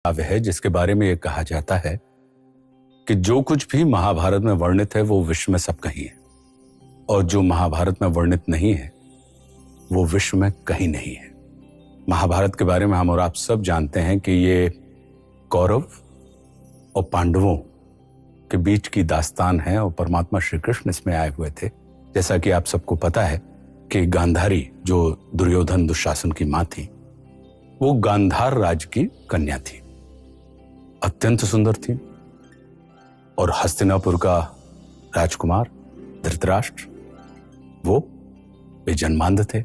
काव्य है जिसके बारे में यह कहा जाता है कि जो कुछ भी महाभारत में वर्णित है वो विश्व में सब कहीं है, और जो महाभारत में वर्णित नहीं है वो विश्व में कहीं नहीं है। महाभारत के बारे में हम और आप सब जानते हैं कि ये कौरव और पांडवों के बीच की दास्तान है और परमात्मा श्री कृष्ण इसमें आए हुए थे। जैसा कि आप सबको पता है कि गांधारी, जो दुर्योधन दुशासन की मां थी, वो गांधार राज की कन्या थी, अत्यंत सुंदर थी। और हस्तिनापुर का राजकुमार धृतराष्ट्र, वो बेजन्मांध थे।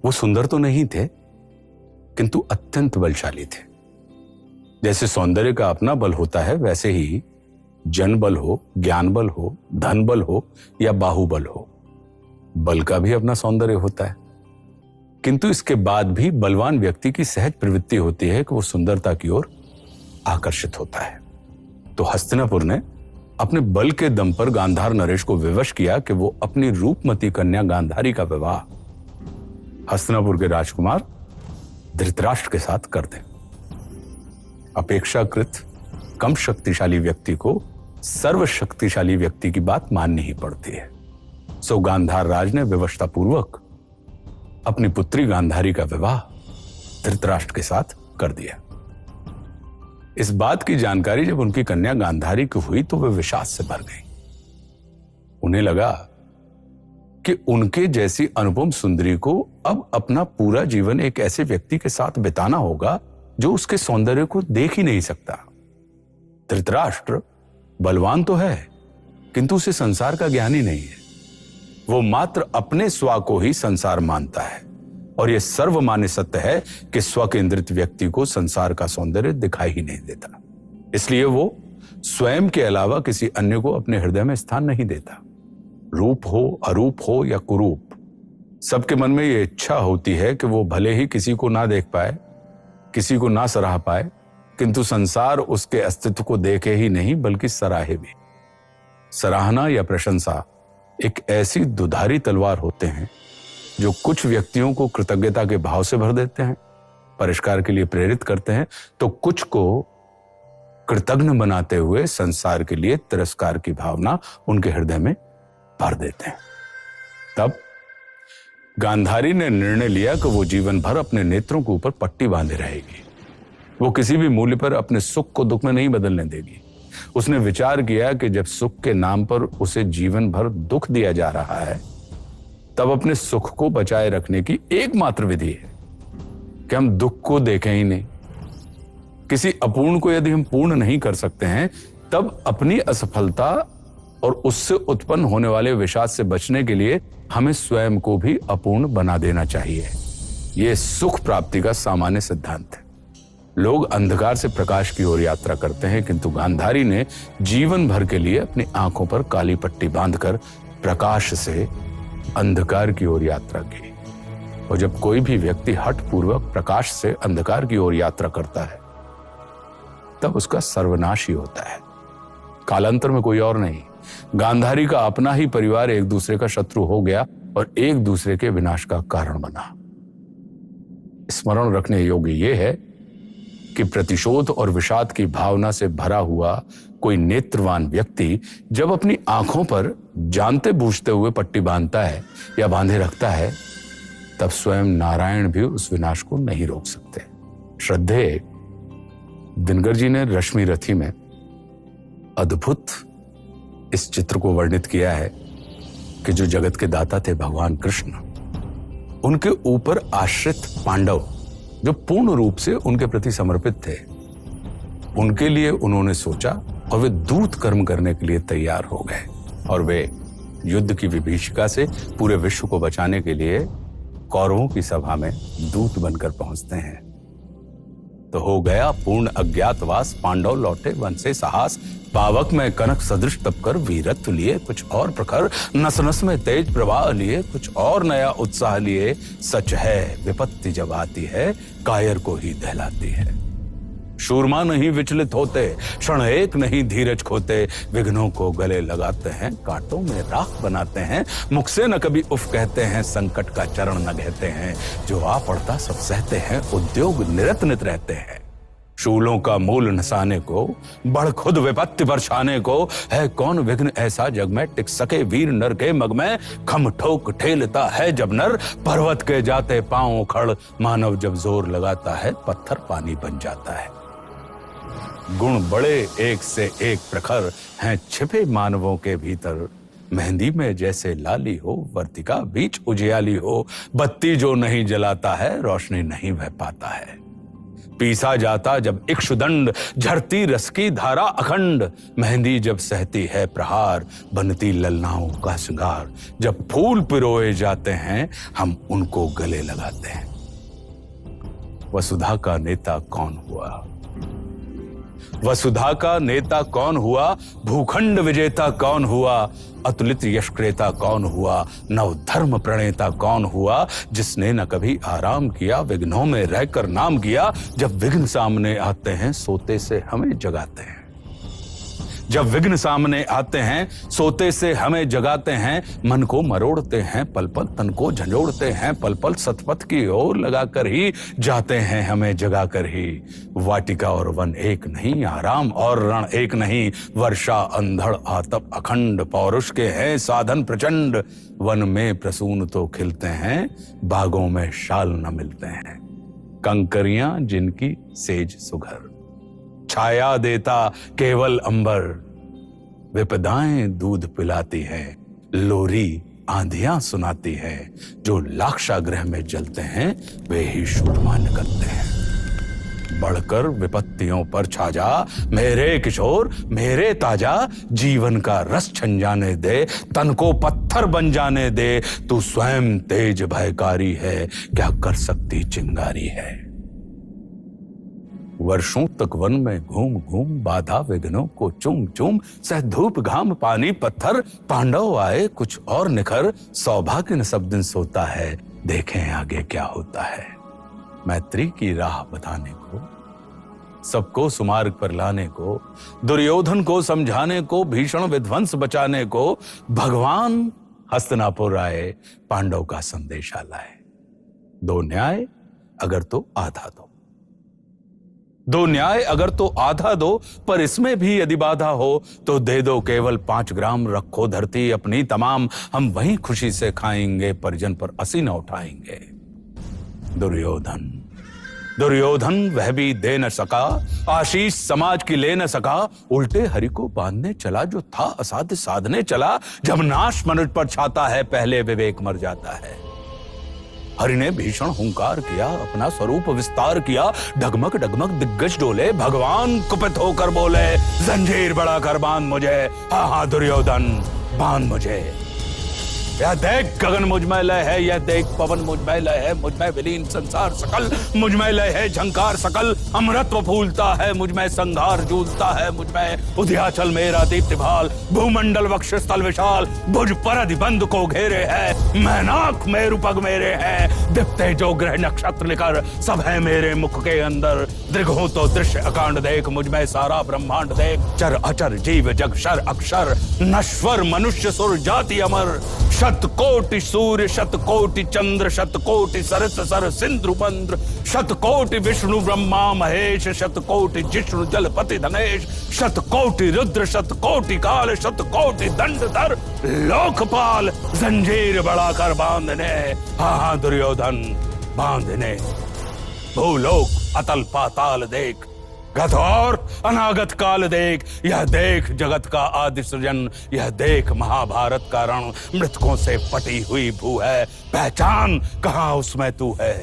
वो सुंदर तो नहीं थे किंतु अत्यंत बलशाली थे। जैसे सौंदर्य का अपना बल होता है, वैसे ही जन बल हो, ज्ञान बल हो, धन बल हो या बाहुबल हो, बल का भी अपना सौंदर्य होता है। किंतु इसके बाद भी बलवान व्यक्ति की सहज प्रवृत्ति होती है कि वो सुंदरता की ओर आकर्षित होता है। तो हस्तिनापुर ने अपने बल के दम पर गांधार नरेश को विवश किया कि वो अपनी रूपमती कन्या गांधारी का विवाह हस्तिनापुर के राजकुमार धृतराष्ट्र के साथ कर दें। अपेक्षाकृत कम शक्तिशाली व्यक्ति को सर्वशक्तिशाली व्यक्ति की बात माननी ही पड़ती है। सो गांधार राज ने विवशतापूर्वक अपनी पुत्री गांधारी का विवाह धृतराष्ट्र के साथ कर दिया। इस बात की जानकारी जब उनकी कन्या गांधारी को हुई तो वे विषाद से भर गई। उन्हें लगा कि उनके जैसी अनुपम सुंदरी को अब अपना पूरा जीवन एक ऐसे व्यक्ति के साथ बिताना होगा जो उसके सौंदर्य को देख ही नहीं सकता। धृतराष्ट्र बलवान तो है किंतु उसे संसार का ज्ञान ही नहीं है। वो मात्र अपने स्व को ही संसार मानता है, और यह सर्वमान्य सत्य है कि स्व केंद्रित व्यक्ति को संसार का सौंदर्य दिखाई ही नहीं देता। इसलिए वो स्वयं के अलावा किसी अन्य को अपने हृदय में स्थान नहीं देता। रूप हो, अरूप हो या कुरूप, सबके मन में यह इच्छा होती है कि वो भले ही किसी को ना देख पाए, किसी को ना सराह पाए, किंतु संसार उसके अस्तित्व को देखे ही नहीं बल्कि सराहे भी। सराहना या प्रशंसा एक ऐसी दुधारी तलवार होते हैं जो कुछ व्यक्तियों को कृतज्ञता के भाव से भर देते हैं, परिष्कार के लिए प्रेरित करते हैं, तो कुछ को कृतज्ञ बनाते हुए संसार के लिए तिरस्कार की भावना उनके हृदय में भर देते हैं। तब गांधारी ने निर्णय लिया कि वो जीवन भर अपने नेत्रों के ऊपर पट्टी बांधे रहेगी। वो किसी भी मूल्य पर अपने सुख को दुख में नहीं बदलने देगी। उसने विचार किया कि जब सुख के नाम पर उसे जीवन भर दुख दिया जा रहा है, तब अपने सुख को बचाए रखने की एकमात्र विधि है कि हम दुख को देखें ही नहीं। किसी अपूर्ण को यदि हम पूर्ण नहीं कर सकते हैं, तब अपनी असफलता और उससे उत्पन्न होने वाले विषाद से बचने के लिए हमें स्वयं को भी अपूर्ण बना देना चाहिए। यह सुख प्राप्ति का सामान्य सिद्धांत है। लोग अंधकार से प्रकाश की ओर यात्रा करते हैं, किंतु गांधारी ने जीवन भर के लिए अपनी आंखों पर काली पट्टी बांधकर प्रकाश से अंधकार की ओर यात्रा की। और जब कोई भी व्यक्ति हठपूर्वक प्रकाश से अंधकार की ओर यात्रा करता है, तब उसका सर्वनाश ही होता है। कालांतर में कोई और नहीं, गांधारी का अपना ही परिवार एक दूसरे का शत्रु हो गया और एक दूसरे के विनाश का कारण बना। स्मरण रखने योग्य यह है कि प्रतिशोध और विषाद की भावना से भरा हुआ कोई नेत्रवान व्यक्ति जब अपनी आंखों पर जानते बूझते हुए पट्टी बांधता है या बांधे रखता है, तब स्वयं नारायण भी उस विनाश को नहीं रोक सकते। श्रद्धेय दिनकर जी ने रश्मि रथी में अद्भुत इस चित्र को वर्णित किया है कि जो जगत के दाता थे भगवान कृष्ण, उनके ऊपर आश्रित पांडव जो पूर्ण रूप से उनके प्रति समर्पित थे, उनके लिए उन्होंने सोचा और वे दूत कर्म करने के लिए तैयार हो गए। और वे युद्ध की विभीषिका से पूरे विश्व को बचाने के लिए कौरवों की सभा में दूत बनकर पहुंचते हैं। तो हो गया पूर्ण अज्ञातवास, पांडव लौटे वन से साहस, पावक में कनक सदृश तप कर वीरत्व लिए कुछ और प्रखर, नस नस में तेज प्रवाह लिए कुछ और नया उत्साह लिए। सच है विपत्ति जब आती है कायर को ही दहलाती है। शूरमा नहीं विचलित होते, क्षण एक नहीं धीरज खोते, विघ्नों को गले लगाते हैं, कांटों में राख बनाते हैं, मुख से न कभी उफ कहते हैं, संकट का चरण न कहते हैं, जो आ पड़ता सब सहते हैं, उद्योग निरत नित रहते हैं। शूलों का मूल नसाने को, बढ़ खुद विपत्ति पर छाने को, है कौन विघ्न ऐसा जग में टिक सके वीर नर के मग में। खम ठोक ठेलता है जब नर, पर्वत के जाते पांव उखड़, मानव जब जोर लगाता है पत्थर पानी बन जाता है। गुण बड़े एक से एक प्रखर हैं छिपे मानवों के भीतर, मेहंदी में जैसे लाली हो, वर्तिका बीच उजियाली हो, बत्ती जो नहीं जलाता है रोशनी नहीं बह पाता है। पीसा जाता जब इक्षुदंड, झरती रस की धारा अखंड, मेहंदी जब सहती है प्रहार, बनती ललनाओं का श्रृंगार। जब फूल पिरोए जाते हैं हम उनको गले लगाते हैं। वसुधा का नेता कौन हुआ? वसुधा का नेता कौन हुआ? भूखंड विजेता कौन हुआ? अतुलित यशक्रेता कौन हुआ? नव धर्म प्रणेता कौन हुआ? जिसने न कभी आराम किया, विघ्नों में रहकर नाम किया। जब विघ्न सामने आते हैं सोते से हमें जगाते हैं। जब विघ्न सामने आते हैं सोते से हमें जगाते हैं। मन को मरोड़ते हैं पल पल, तन को झंझोड़ते हैं पल पल, सतपथ की ओर लगाकर ही जाते हैं हमें जगाकर ही। वाटिका और वन एक नहीं, आराम और रण एक नहीं, वर्षा अंधड़ आतप अखंड, पौरुष के हैं साधन प्रचंड। वन में प्रसून तो खिलते हैं, बागों में शाल न मिलते हैं। कंकरियां जिनकी सेज सुघर, छाया देता केवल अंबर। विपदाएं दूध पिलाती है, लोरी आंधियां सुनाती है। जो लाक्षागृह में जलते हैं वे ही शूरमान करते हैं। बढ़कर विपत्तियों पर छा जा मेरे किशोर, मेरे ताजा। जीवन का रस छन जाने दे, तन को पत्थर बन जाने दे। तू स्वयं तेज भयकारी है, क्या कर सकती चिंगारी है। वर्षों तक वन में घूम घूम, बाधा विघ्नों को चूम चूम, सह धूप घाम पानी पत्थर। पांडव आए कुछ और निखर, सौभाग्य न सब दिन सोता है। देखें आगे क्या होता है। मैत्री की राह बताने को, सबको सुमार्ग पर लाने को, दुर्योधन को समझाने को, भीषण विध्वंस बचाने को, भगवान हस्तिनापुर आए, पांडव का संदेशा लाए। दो न्याय अगर तो आधा दो, दो न्याय अगर तो आधा दो, पर इसमें भी यदि बाधा हो तो दे दो केवल 5 ग्राम। रखो धरती अपनी तमाम, हम वहीं खुशी से खाएंगे, परिजन पर असी न उठाएंगे। दुर्योधन दुर्योधन वह भी दे न सका, आशीष समाज की ले न सका। उल्टे हरि को बांधने चला, जो था असाध्य साधने चला। जब नाश मनुष्य पर छाता है, पहले विवेक मर जाता है। हरि ने भीषण हुंकार किया, अपना स्वरूप विस्तार किया। डगमग डगमग दिग्गज डोले, भगवान कुपित होकर बोले, जंजीर बढ़ाकर बांध मुझे। हाँ दुर्योधन बांध मुझे। यह देख गगन मुझ में लय है, यह देख पवन मुझ में लय है। मुझ में विलीन संसार सकल, मुझ में लय है झंकार सकल। अमृतत्व फूलता है मुझ में, संघार जूझता है मुझ में। उदयाचल मेरा दीप्तिभाल, भूमंडल वक्ष स्थल विशाल। भुज परधि बंध को घेरे है, मैनाक मेरु पग मेरे हैं। दिप्ते जो ग्रह नक्षत्र निकर, सब है मेरे मुख के अंदर। दृघों तो दृश्य अकांड देख, मुझ में सारा ब्रह्मांड देख। चर अचर जीव जग शर अक्षर, नश्वर मनुष्य सुर जाति अमर। शतकोटि सूर्य शतकोटि चंद्र, शतकोटि सरस सर सिंधु बंद्र। शतकोटि विष्णु ब्रह्मा महेश, शतकोटि जिष्णु जलपति धनेश। शतकोटि रुद्र शतकोटि काल, शतकोटि दंडधर लोकपाल। जंजीर बढ़ाकर बांधने, हाँ दुर्योधन बांधने। भूलोक अतल पाताल देख, गत और अनागत काल देख। यह देख जगत का आदि सृजन, यह देख महाभारत का रण। मृतकों से पटी हुई भू है, पहचान कहाँ उसमें तू है।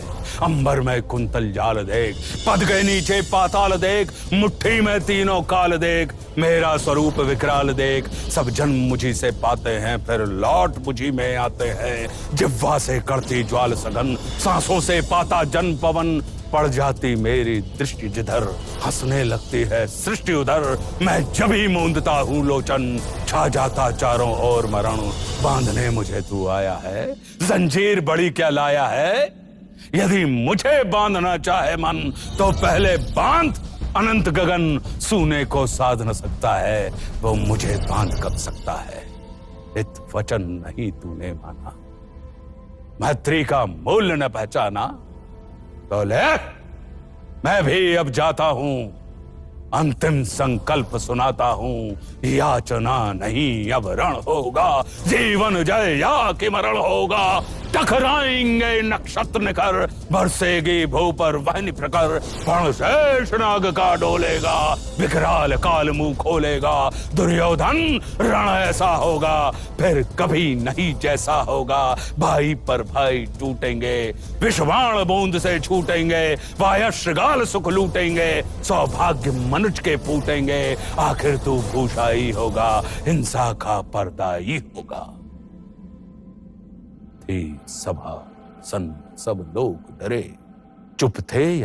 अंबर में कुंतल जाल देख, पद के नीचे पाताल देख। मुट्ठी में तीनों काल देख, मेरा स्वरूप विकराल देख। सब जन्म मुझी से पाते हैं, फिर लौट मुझी में आते हैं। जिह्वा से करती ज्वाल सघन, सांसों से पाता जन पवन। पड़ जाती मेरी दृष्टि जिधर, हंसने लगती है सृष्टि उधर। मैं जब ही मूंदता हूँ लोचन, छा जाता चारों ओर मरण। बांधने मुझे तू आया है, जंजीर बड़ी क्या लाया है। यदि मुझे बांधना चाहे मन, तो पहले बांध। अनंत गगन सूने को साध न सकता है, वो मुझे बांध कब सकता है। इत वचन नहीं तूने माना, मैत्री का मूल्य न पहचाना, तो ले मैं भी अब जाता हूं, अंतिम संकल्प सुनाता हूं। याचना नहीं अब रण होगा, जीवन जय या कि मरण होगा। टकराएंगे नक्षत्र निकर, बरसेगी भू पर वहनी प्रकर। पण शेष नाग का डोलेगा, विकराल काल मुंह खोलेगा। दुर्योधन रण ऐसा होगा, फिर कभी नहीं जैसा होगा। भाई पर भाई टूटेंगे, विषवाण बूंद से छूटेंगे। वायश्रगाल सुख लूटेंगे, सौभाग्य मनुज के फूटेंगे। आखिर तू भूषा ही होगा, हिंसा का पर्दा ही होगा। थी सभा सन सब लोग डरे, चुप थे या